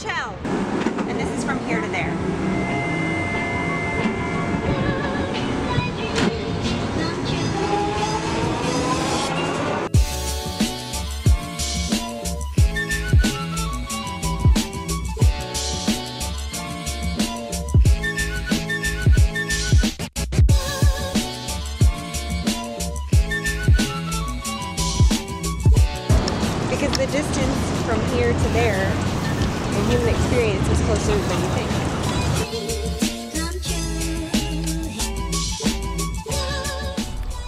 Chill. And this is from here to there. Because the distance from here to there in human experience is closer than you think.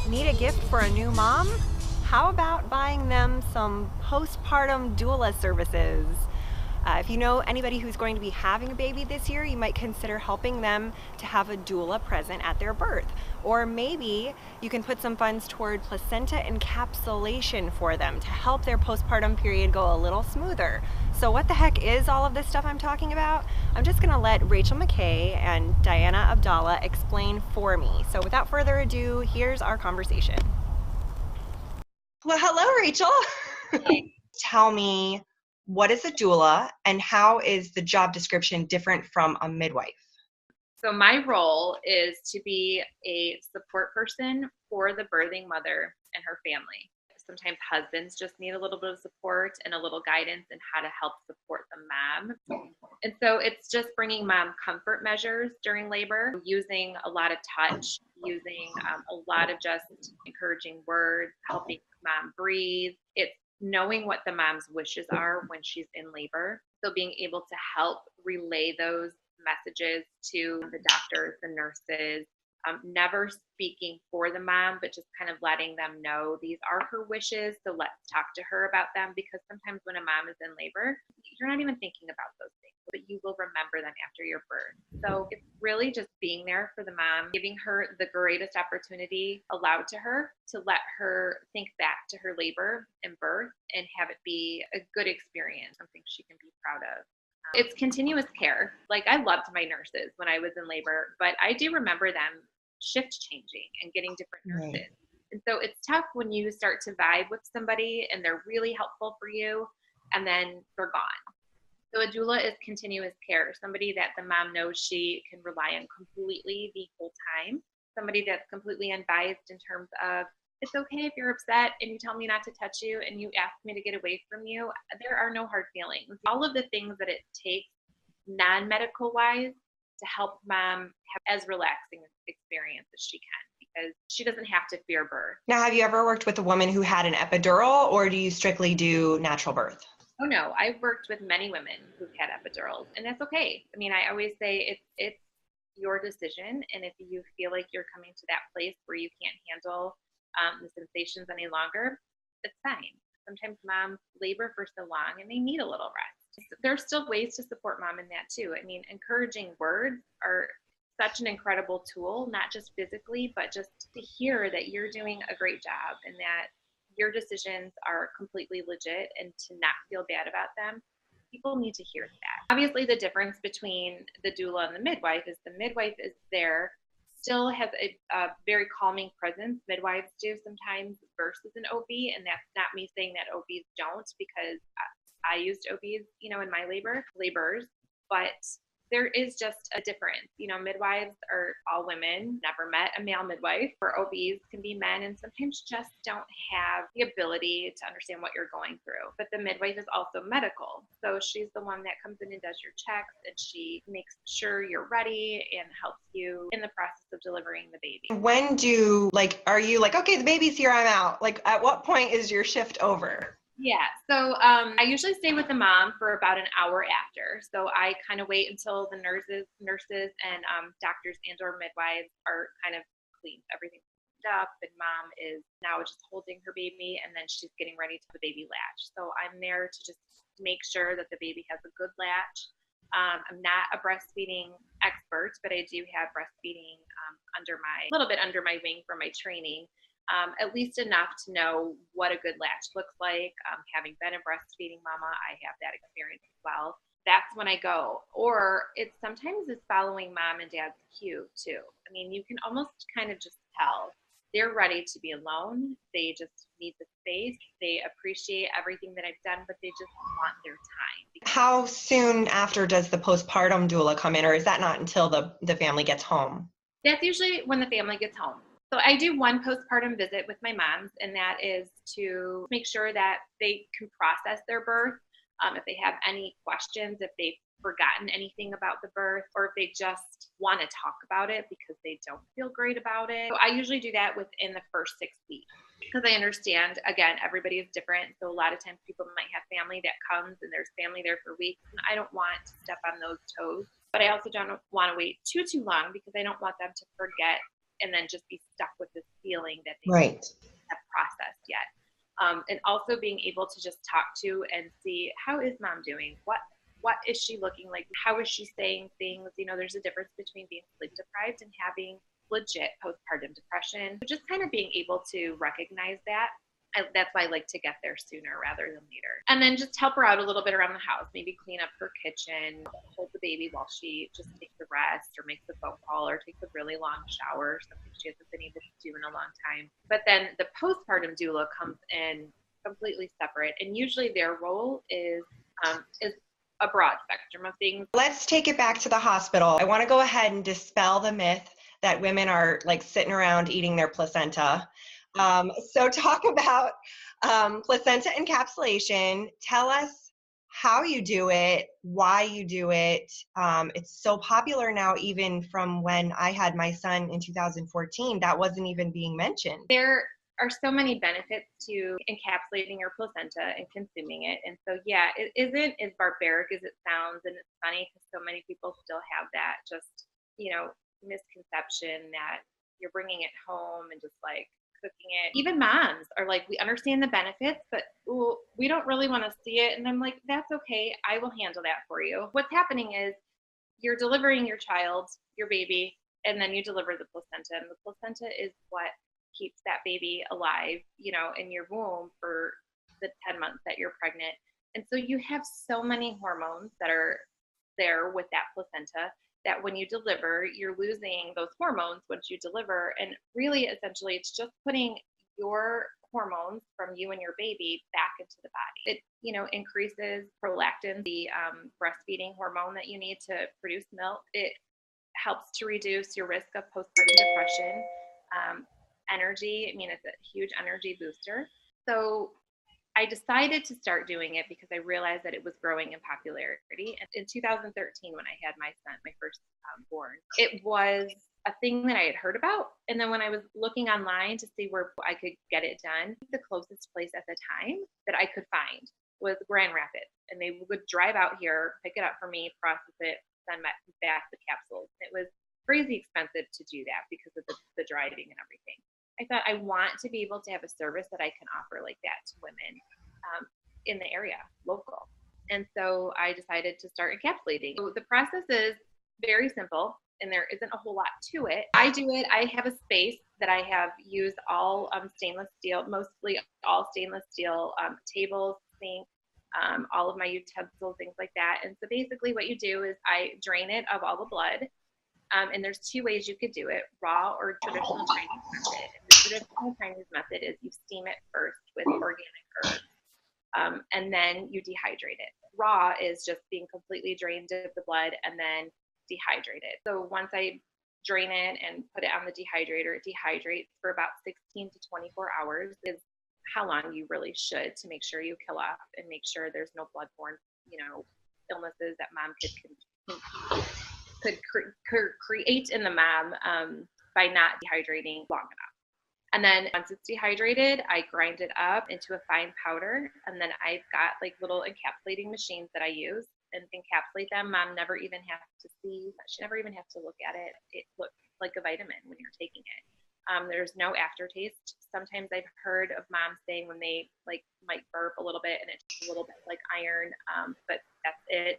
Need a gift for a new mom? How about buying them some postpartum doula services? If you know anybody who's going to be having a baby this year, you might consider helping them to have a doula present at their birth. Or maybe you can put some funds toward placenta encapsulation for them to help their postpartum period go a little smoother. So what the heck is all of this stuff I'm talking about? I'm just gonna let Rachel Mackay and Diana Abdallah explain for me. So without further ado, here's our conversation. Well, hello, Rachel. Hey. Tell me, what is a doula and how is the job description different from a midwife? So my role is to be a support person for the birthing mother and her family. Sometimes husbands just need a little bit of support and a little guidance in how to help support the mom. And so it's just bringing mom comfort measures during labor, using a lot of touch, using a lot of just encouraging words, helping mom breathe. It's knowing what the mom's wishes are when she's in labor. So being able to help relay those messages to the doctors, the nurses, never speaking for the mom, but just kind of letting them know these are her wishes. So let's talk to her about them, because sometimes when a mom is in labor, you're not even thinking about those things, but you will remember them after your birth. So it's really just being there for the mom, giving her the greatest opportunity allowed to her to let her think back to her labor and birth and have it be a good experience, something she can be proud of. It's continuous care. Like, I loved my nurses when I was in labor, but I do remember them shift changing and getting different nurses. Right. And so it's tough when you start to vibe with somebody and they're really helpful for you and then they're gone. So a doula is continuous care, somebody that the mom knows she can rely on completely the whole time, somebody that's completely unbiased in terms of, it's okay if you're upset and you tell me not to touch you and you ask me to get away from you. There are no hard feelings. All of the things that it takes non-medical wise to help mom have as relaxing an experience as she can, because she doesn't have to fear birth. Now, have you ever worked with a woman who had an epidural, or do you strictly do natural birth? Oh no, I've worked with many women who've had epidurals, and that's okay. I mean, I always say it's your decision, and if you feel like you're coming to that place where you can't handle the sensations any longer, it's fine. Sometimes moms labor for so long and they need a little rest. There's still ways to support mom in that too. I mean, encouraging words are such an incredible tool, not just physically, but just to hear that you're doing a great job and that your decisions are completely legit, and to not feel bad about them. People need to hear that. Obviously, the difference between the doula and the midwife is the midwife is there, still has a very calming presence. Midwives do sometimes versus an OB, and that's not me saying that OBs don't, because I used OBs, in my labors, but there is just a difference. Midwives are all women, never met a male midwife, or OBs can be men and sometimes just don't have the ability to understand what you're going through. But the midwife is also medical. So she's the one that comes in and does your checks, and she makes sure you're ready and helps you in the process of delivering the baby. When are you like, okay, the baby's here, I'm out? Like, at what point is your shift over? Yeah, so I usually stay with the mom for about an hour after. So I kind of wait until the nurses and doctors and or midwives are kind of cleaned, everything's cleaned up, and mom is now just holding her baby, and then she's getting ready to the baby latch. So I'm there to just make sure that the baby has a good latch. I'm not a breastfeeding expert, but I do have breastfeeding a little bit under my wing from my training. At least enough to know what a good latch looks like. Having been a breastfeeding mama, I have that experience as well. That's when I go. Or it's sometimes it's following mom and dad's cue too. I mean, you can almost kind of just tell they're ready to be alone. They just need the space. They appreciate everything that I've done, but they just want their time. How soon after does the postpartum doula come in, or is that not until the family gets home? That's usually when the family gets home. So I do one postpartum visit with my moms, and that is to make sure that they can process their birth. If they have any questions, if they've forgotten anything about the birth, or if they just want to talk about it because they don't feel great about it. So I usually do that within the first 6 weeks, because I understand, again, everybody is different. So a lot of times people might have family that comes and there's family there for weeks, and I don't want to step on those toes. But I also don't want to wait too long, because I don't want them to forget and then just be stuck with this feeling that they Right. have processed yet. And also being able to just talk to and see, how is mom doing? What is she looking like? How is she saying things? You know, there's a difference between being sleep deprived and having legit postpartum depression. So just kind of being able to recognize that. That's why I like to get there sooner rather than later. And then just help her out a little bit around the house, maybe clean up her kitchen, hold the baby while she just takes a rest or makes a phone call or takes a really long shower, something she hasn't been able to do in a long time. But then the postpartum doula comes in completely separate, and usually their role is a broad spectrum of things. Let's take it back to the hospital. I want to go ahead and dispel the myth that women are like sitting around eating their placenta. So talk about placenta encapsulation. Tell us how you do it, why you do it. It's so popular now, even from when I had my son in 2014, that wasn't even being mentioned. There are so many benefits to encapsulating your placenta and consuming it. And so, yeah, it isn't as barbaric as it sounds. And it's funny because so many people still have that just, misconception that you're bringing it home and just like cooking it. Even moms are like, we understand the benefits, but we don't really want to see it. And I'm like, that's okay. I will handle that for you. What's happening is you're delivering your child, your baby, and then you deliver the placenta. And the placenta is what keeps that baby alive, in your womb for the 10 months that you're pregnant. And so you have so many hormones that are there with that placenta that when you deliver, you're losing those hormones once you deliver. And really, essentially, it's just putting your hormones from you and your baby back into the body. It, increases prolactin, the breastfeeding hormone that you need to produce milk. It helps to reduce your risk of postpartum depression. Energy, it's a huge energy booster. So I decided to start doing it because I realized that it was growing in popularity. And in 2013, when I had my son, my first born, it was a thing that I had heard about. And then when I was looking online to see where I could get it done, the closest place at the time that I could find was Grand Rapids. And they would drive out here, pick it up for me, process it, send back the capsules. It was crazy expensive to do that because of the driving and everything. I thought, I want to be able to have a service that I can offer like that to women in the area, local. And so I decided to start encapsulating. So the process is very simple, and there isn't a whole lot to it. I do it. I have a space that I have used all stainless steel, mostly all stainless steel tables, sink, all of my utensils, things like that. And so basically what you do is I drain it of all the blood. And there's two ways you could do it, raw or traditional Chinese method. And the traditional Chinese method is you steam it first with organic herbs, and then you dehydrate it. Raw is just being completely drained of the blood and then dehydrate it. So once I drain it and put it on the dehydrator, it dehydrates for about 16 to 24 hours is how long you really should, to make sure you kill off and make sure there's no bloodborne, illnesses that mom could create in the mom by not dehydrating long enough. And then once it's dehydrated, I grind it up into a fine powder. And then I've got like little encapsulating machines that I use and encapsulate them. Mom never even has to see, she never even has to look at it. It looks like a vitamin when you're taking it. There's no aftertaste. Sometimes I've heard of moms saying when they might burp a little bit and it's a little bit like iron, but that's it.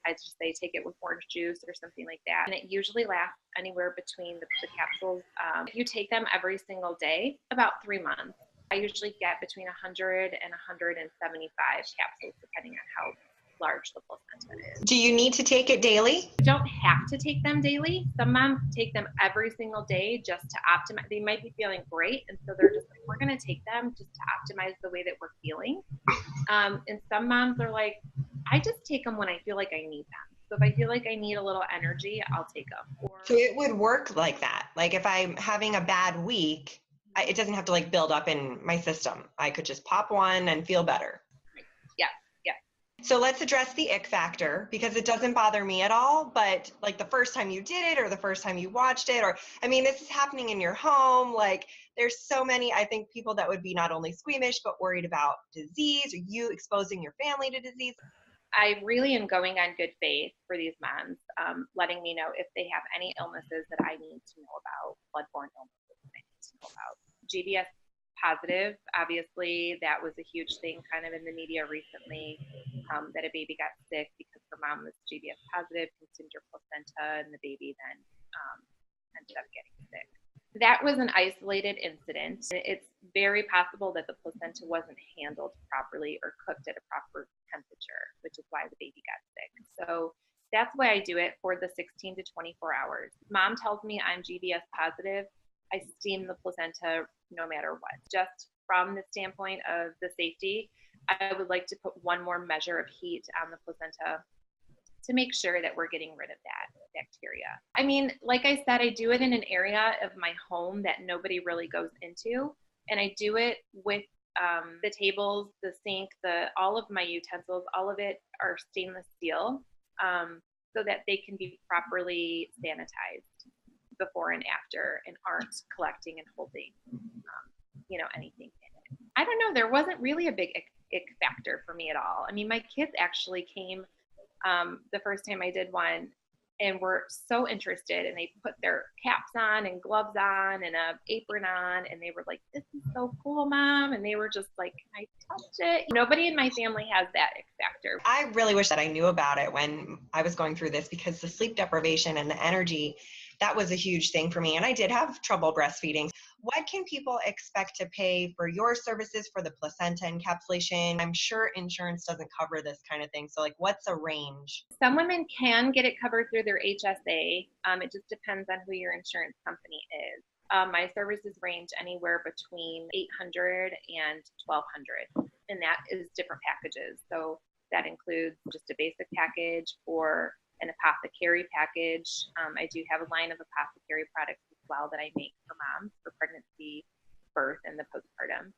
I just say take it with orange juice or something like that. And it usually lasts anywhere between the capsules. If you take them every single day, about 3 months. I usually get between 100 and 175 capsules, depending on how large the placenta is. Do you need to take it daily? You don't have to take them daily. Some moms take them every single day just to optimize. They might be feeling great, and so they're just like, we're going to take them just to optimize the way that we're feeling. And some moms are like, I just take them when I feel like I need them. So if I feel like I need a little energy, I'll take them. So it would work like that. Like if I'm having a bad week, it doesn't have to like build up in my system. I could just pop one and feel better. Yeah, yeah. So let's address the ick factor, because it doesn't bother me at all, but like the first time you did it or the first time you watched it, or, I mean, this is happening in your home. Like there's so many, I think, people that would be not only squeamish, but worried about disease, or you exposing your family to disease. I really am going on good faith for these moms, letting me know if they have any illnesses that I need to know about, bloodborne illnesses that I need to know about. GBS positive, obviously, that was a huge thing kind of in the media recently, that a baby got sick because her mom was GBS positive, consumed her placenta, and the baby then ended up getting sick. That was an isolated incident. It's very possible that the placenta wasn't handled properly or cooked at a proper temperature, which is why the baby got sick. So that's why I do it for the 16 to 24 hours. Mom tells me I'm GBS positive, I steam the placenta no matter what. Just from the standpoint of the safety, I would like to put one more measure of heat on the placenta to make sure that we're getting rid of that bacteria. I mean, like I said, I do it in an area of my home that nobody really goes into. And I do it with the tables, the sink, all of my utensils, all of it are stainless steel, so that they can be properly sanitized before and after and aren't collecting and holding, anything in it. I don't know. There wasn't really a big ick factor for me at all. I mean, my kids actually came the first time I did one and were so interested, and they put their caps on and gloves on and a apron on, and they were like, this is so cool, Mom. And they were just like, can I touch it? Nobody in my family has that ick factor. I really wish that I knew about it when I was going through this, because the sleep deprivation and the energy, that was a huge thing for me. And I did have trouble breastfeeding. What can people expect to pay for your services for the placenta encapsulation? I'm sure insurance doesn't cover this kind of thing. So like, what's a range? Some women can get it covered through their HSA. It just depends on who your insurance company is. My services range anywhere between $800 and $1,200, and that is different packages. So that includes just a basic package or an apothecary package. I do have a line of apothecary products as well that I make for moms for pregnancy, birth, and the postpartum.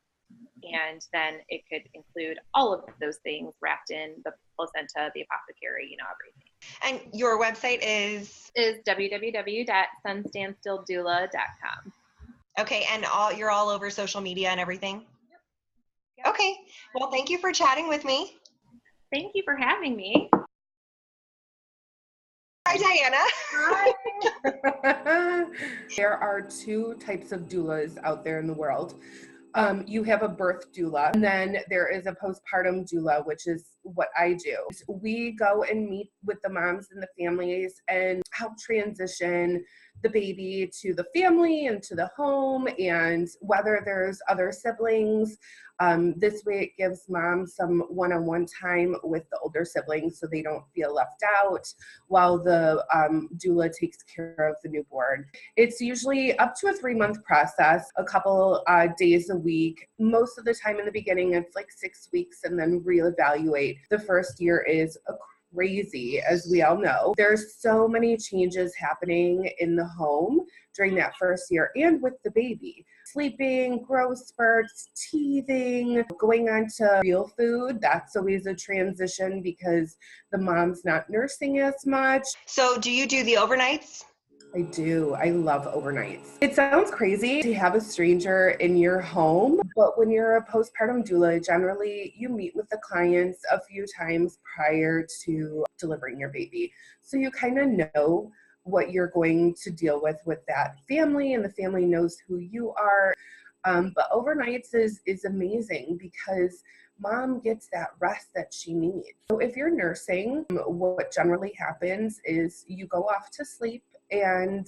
And then it could include all of those things wrapped in the placenta, the apothecary, everything. And your website is www.sunstandstilldoula.com. Okay, and you're all over social media and everything? Yep. Okay, well, thank you for chatting with me. Thank you for having me. Hi, Diana. There are two types of doulas out there in the world. You have a birth doula, and then there is a postpartum doula, which is what I do. We go and meet with the moms and the families and help transition the baby to the family and to the home, and whether there's other siblings. This way it gives mom some one-on-one time with the older siblings so they don't feel left out while the doula takes care of the newborn. It's usually up to a 3-month process, a couple days a week. Most of the time in the beginning, it's like 6 weeks, and then reevaluate. The first year is crazy, as we all know. There's so many changes happening in the home during that first year and with the baby. Sleeping, growth spurts, teething, going on to real food. That's always a transition because the mom's not nursing as much. So do you do the overnights? I do. I love overnights. It sounds crazy to have a stranger in your home, but when you're a postpartum doula, generally you meet with the clients a few times prior to delivering your baby. So you kind of know what you're going to deal with that family, and the family knows who you are. But overnights is amazing because mom gets that rest that she needs. So if you're nursing, what generally happens is you go off to sleep and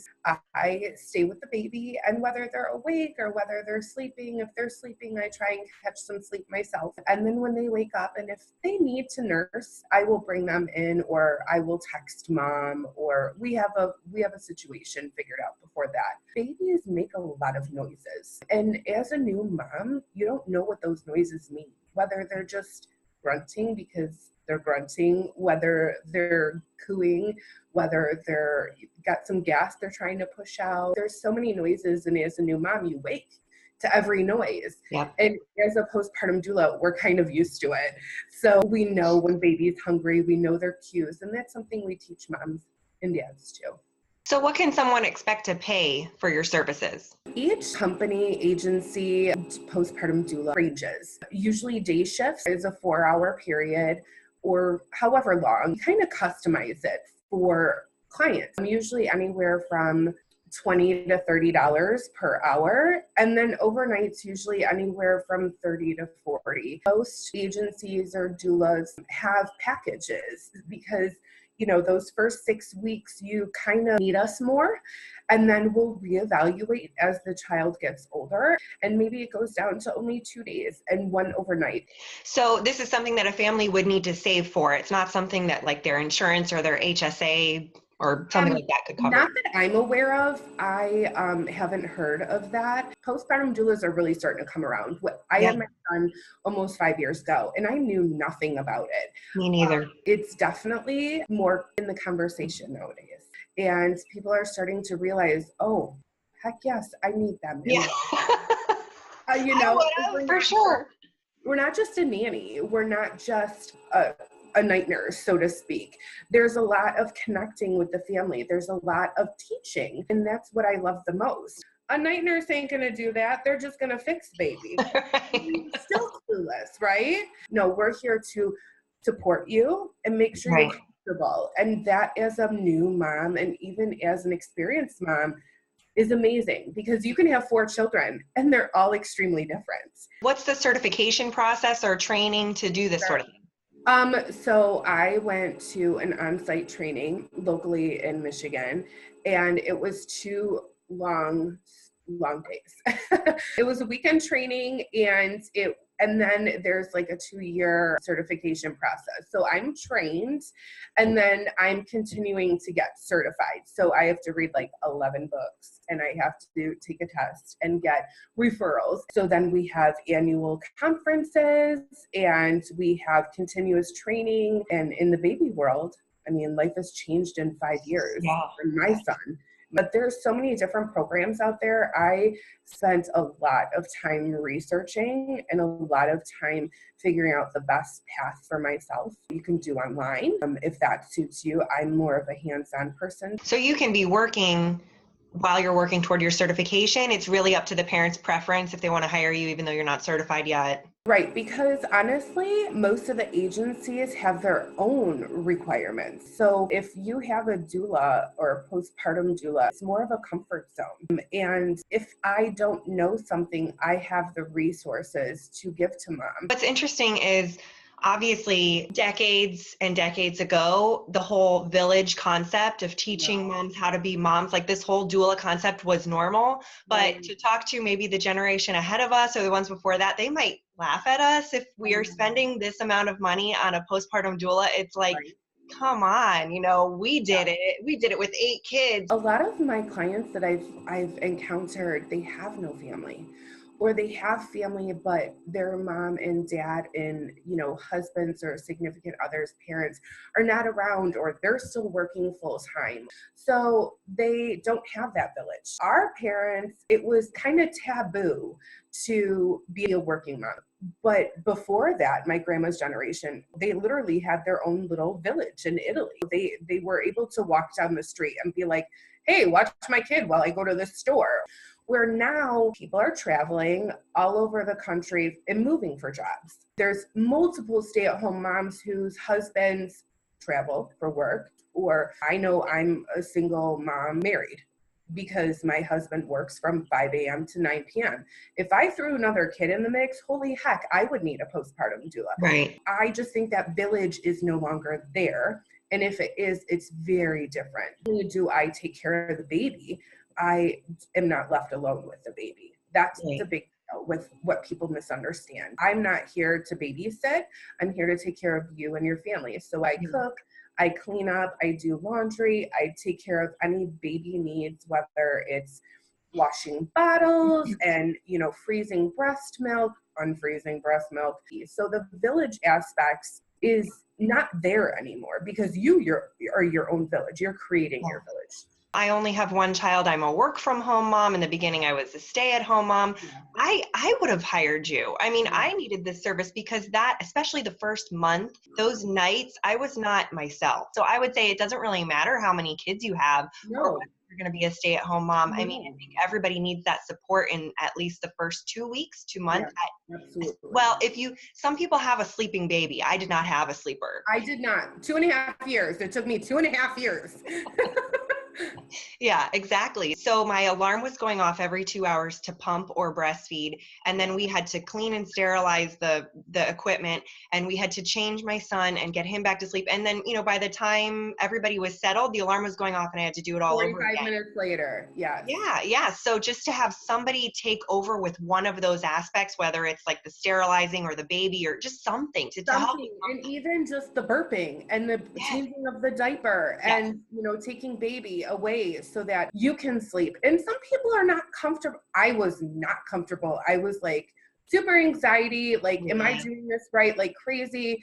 I stay with the baby, and whether they're awake or whether they're sleeping, if they're sleeping, I try and catch some sleep myself. And then when they wake up, and if they need to nurse, I will bring them in, or I will text mom, or we have a situation figured out before that. Babies make a lot of noises. And as a new mom, you don't know what those noises mean, whether they're just grunting because they're grunting, whether they're cooing, whether they're got some gas they're trying to push out. There's so many noises, and as a new mom, you wake to every noise. Yep. And as a postpartum doula, we're kind of used to it. So we know when baby's hungry, we know their cues, and that's something we teach moms and dads too. So what can someone expect to pay for your services? Each company, agency, postpartum doula ranges. Usually day shifts is a 4-hour period, or however long. You kind of customize it for clients. Usually anywhere from $20 to $30 per hour. And then overnight's usually anywhere from $30 to $40. Most agencies or doulas have packages because, you know, those first 6 weeks, you kind of need us more. And then we'll reevaluate as the child gets older. And maybe it goes down to only 2 days and 1 overnight. So this is something that a family would need to save for. It's not something that like their insurance or their HSA or something like that could cover. Not that I'm aware of. I haven't heard of that. Postpartum doulas are really starting to come around. I had my son almost 5 years ago, and I knew nothing about it. Me neither. It's definitely more in the conversation nowadays. And people are starting to realize, oh, heck yes, I need them. Yeah. You know, for sure. We're not just a nanny. We're not just a night nurse, so to speak. There's a lot of connecting with the family. There's a lot of teaching, and that's what I love the most. A night nurse ain't gonna do that. They're just gonna fix baby. Still clueless, right? No, we're here to support you and make sure you're comfortable. And that as a new mom, and even as an experienced mom, is amazing because you can have 4 children and they're all extremely different. What's the certification process or training to do this sort of thing? So I went to an on-site training locally in Michigan, and it was 2 long days. It was a weekend training, and then there's like a 2-year certification process. So I'm trained, and then I'm continuing to get certified. So I have to read like 11 books, and I have to take a test and get referrals. So then we have annual conferences, and we have continuous training. And in the baby world, I mean, life has changed in 5 years for my son. But there's so many different programs out there. I spent a lot of time researching and a lot of time figuring out the best path for myself. You can do online if that suits you. I'm more of a hands-on person. So you can be working while you're working toward your certification. It's really up to the parent's preference if they want to hire you, even though you're not certified yet. Right, because honestly, most of the agencies have their own requirements. So if you have a doula or a postpartum doula, it's more of a comfort zone. And if I don't know something, I have the resources to give to mom. What's interesting is obviously decades and decades ago, the whole village concept of teaching moms how to be moms, like this whole doula concept was normal. But to talk to maybe the generation ahead of us or the ones before that, they might laugh at us if we are spending this amount of money on a postpartum doula. It's like, come on, you know, we did it. We did it with 8 kids. A lot of my clients that I've encountered, they have no family. Or they have family, but their mom and dad and, you know, husbands or significant others, parents are not around, or they're still working full time. So they don't have that village. Our parents, it was kind of taboo to be a working mom. But before that, my grandma's generation, they literally had their own little village in Italy. They were able to walk down the street and be like, hey, watch my kid while I go to the store. Where now people are traveling all over the country and moving for jobs. There's multiple stay-at-home moms whose husbands travel for work, or I know I'm a single mom married because my husband works from 5 a.m. to 9 p.m. If I threw another kid in the mix, holy heck, I would need a postpartum doula. Right. I just think that village is no longer there. And if it is, it's very different. Do I take care of the baby? I am not left alone with the baby. That's the big deal with what people misunderstand. I'm not here to babysit. I'm here to take care of you and your family. So I cook, I clean up, I do laundry, I take care of any baby needs, whether it's washing bottles and, freezing breast milk, unfreezing breast milk. So the village aspects is not there anymore because you are your own village. You're creating your village. I only have one child. I'm a work from home mom. In the beginning, I was a stay-at-home mom. Yeah. I would have hired you. I mean, I needed this service because that, especially the first month, those nights, I was not myself. So I would say it doesn't really matter how many kids you have or whether you're going to be a stay-at-home mom. I mean, I think everybody needs that support in at least the first 2 weeks, 2 months. Yeah, absolutely. Well, some people have a sleeping baby. I did not have a sleeper. I did not. 2.5 years. It took me 2.5 years. Yeah, exactly. So my alarm was going off every 2 hours to pump or breastfeed. And then we had to clean and sterilize the equipment, and we had to change my son and get him back to sleep. And then, by the time everybody was settled, the alarm was going off and I had to do it all over again. 45 minutes later. Yeah. Yeah. So just to have somebody take over with one of those aspects, whether it's like the sterilizing or the baby or just something to help. And even just the burping and the changing of the diaper and, taking baby away so that you can sleep. And some people are not comfortable. I was not comfortable. I was like super anxiety, like, am I doing this right? Like crazy.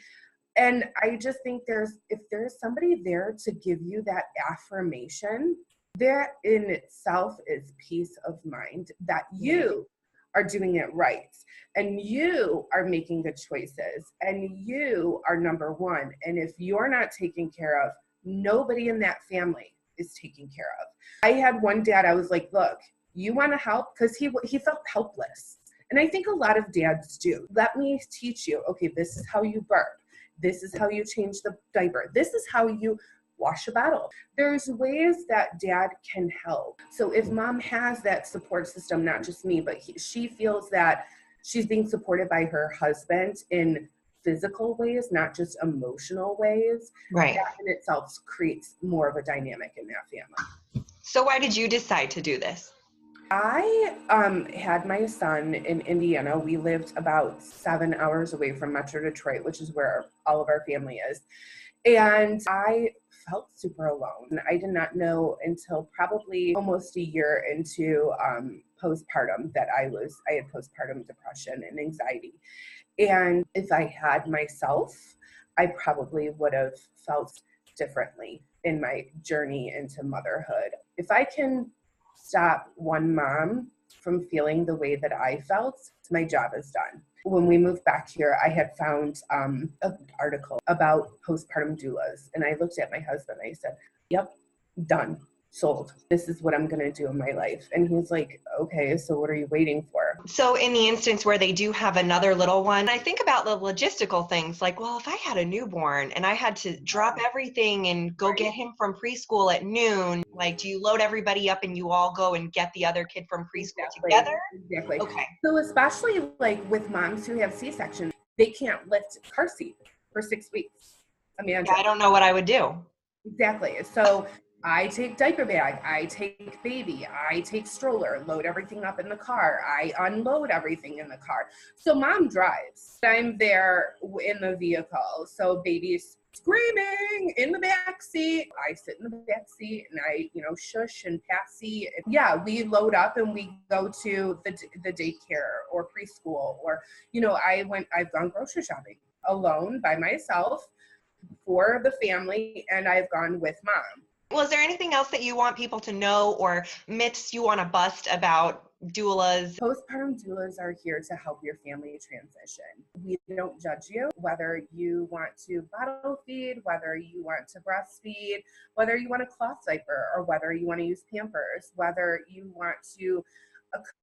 And I just think if there's somebody there to give you that affirmation, that in itself is peace of mind that you are doing it right. And you are making the choices and you are number one. And if you're not taken care of, nobody in that family is taken care of. I had one dad, I was like, look, you want to help? Because he felt helpless. And I think a lot of dads do. Let me teach you. Okay, this is how you burp. This is how you change the diaper. This is how you wash a bottle. There's ways that dad can help. So if mom has that support system, not just me, but she feels that she's being supported by her husband in physical ways, not just emotional ways, right? That in itself creates more of a dynamic in that family. So why did you decide to do this? I had my son in Indiana. We lived about 7 hours away from Metro Detroit, which is where all of our family is. And I felt super alone. I did not know until probably almost a year into postpartum that I had postpartum depression and anxiety. And if I had myself, I probably would have felt differently in my journey into motherhood. If I can stop one mom from feeling the way that I felt, my job is done. When we moved back here, I had found an article about postpartum doulas. And I looked at my husband, I said, yep, done. Sold. This is what I'm going to do in my life. And he's like, okay, so what are you waiting for? So in the instance where they do have another little one, I think about the logistical things like, well, if I had a newborn and I had to drop everything and go get him from preschool at noon, like, do you load everybody up and you all go and get the other kid from preschool together? Exactly. Okay. So especially like with moms who have C-sections, they can't lift car seat for 6 weeks. Amanda. Yeah, I don't know what I would do. Exactly. So I take diaper bag, I take baby, I take stroller, load everything up in the car, I unload everything in the car. So mom drives. I'm there in the vehicle. So baby's screaming in the back seat. I sit in the back seat and I, shush and passy. Yeah, we load up and we go to the daycare or preschool or, I've gone grocery shopping alone by myself for the family, and I've gone with mom. Well, is there anything else that you want people to know or myths you want to bust about doulas? Postpartum doulas are here to help your family transition. We don't judge you, whether you want to bottle feed, whether you want to breastfeed, whether you want a cloth diaper, or whether you want to use Pampers, whether you want to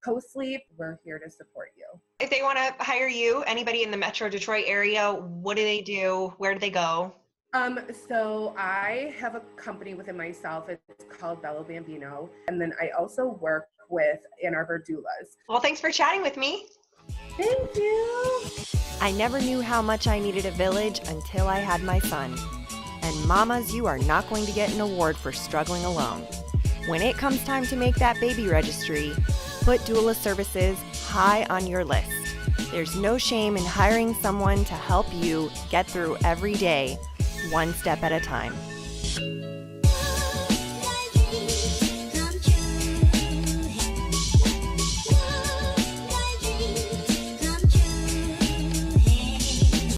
co-sleep. We're here to support you. If they want to hire you, anybody in the Metro Detroit area, what do they do? Where do they go? So I have a company within myself. It's called Bello Bambino. And then I also work with Ann Arbor Doulas. Well, thanks for chatting with me. Thank you. I never knew how much I needed a village until I had my son. And mamas, you are not going to get an award for struggling alone. When it comes time to make that baby registry, put doula services high on your list. There's no shame in hiring someone to help you get through every day, one step at a time.